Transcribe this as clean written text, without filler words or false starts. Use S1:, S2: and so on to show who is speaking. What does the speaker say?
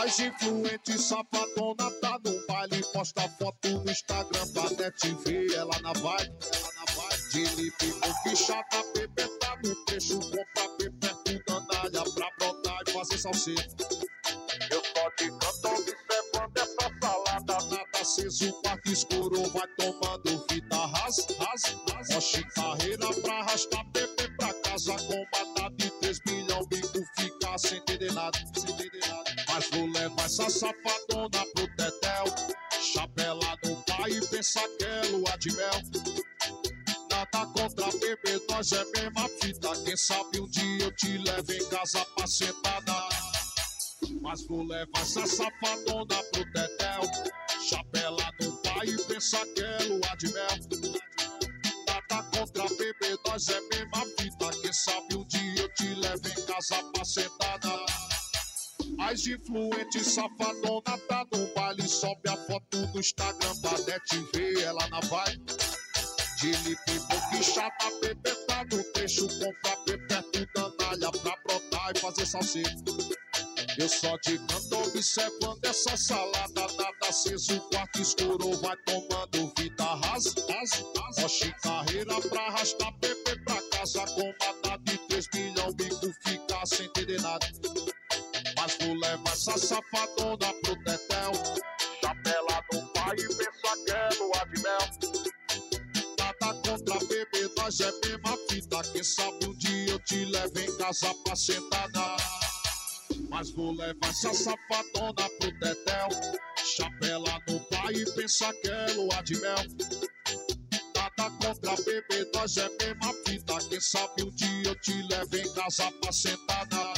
S1: As influentes safadona tá no baile, posta foto no Instagram pra net ver ela na vibe. De lipe, conquistada, bebê tá no trecho, compra bebê perto da Nália pra brotar e fazer salseiro. Eu só de canto observando essa salada, nada aceso, quarto escuro, vai tomando vida Oxi, carreira pra arrastar bebê pra casa, com mata de 3 milhões, bico fica sem entender nada. Mas vou levar essa safadona pro tetel, chapela no pai e pensa que é lua de mel. Nada contra bebê, nós é mesma fita, quem sabe um dia eu te levo em casa pra sentada. Mas vou levar essa safadona pro tetel, chapela no pai e pensa que é lua de mel. Nada contra bebê, nós é mesma fita, quem sabe um dia eu te levo em casa pra sentada. As influentes safadona tá no baile, sobe a foto no Instagram pra net ver ela na vibe. De lipe, boquichada, bebê tá no trecho, compra bebê perto da Nália pra brotar e fazer salseiro. Eu só de canto observando essa salada, nada aceso, quarto escuro, vai tomando vida Oxi, carreira pra arrastar bebê pra casa, com mata de 3 milhões, bico fica sem entender nada. Mas vou levar essa safadona pro tetel, chapela no pai e pensa que é lua de mel. Nada contra bebê, nós é mesma fita, quem sabe um dia eu te levo em casa pra sentada. Mas vou levar essa safadona pro tetel, chapela no pai e pensa que é lua de mel. Nada contra bebê, nós é mesma fita, quem sabe um dia eu te levo em casa pra sentada.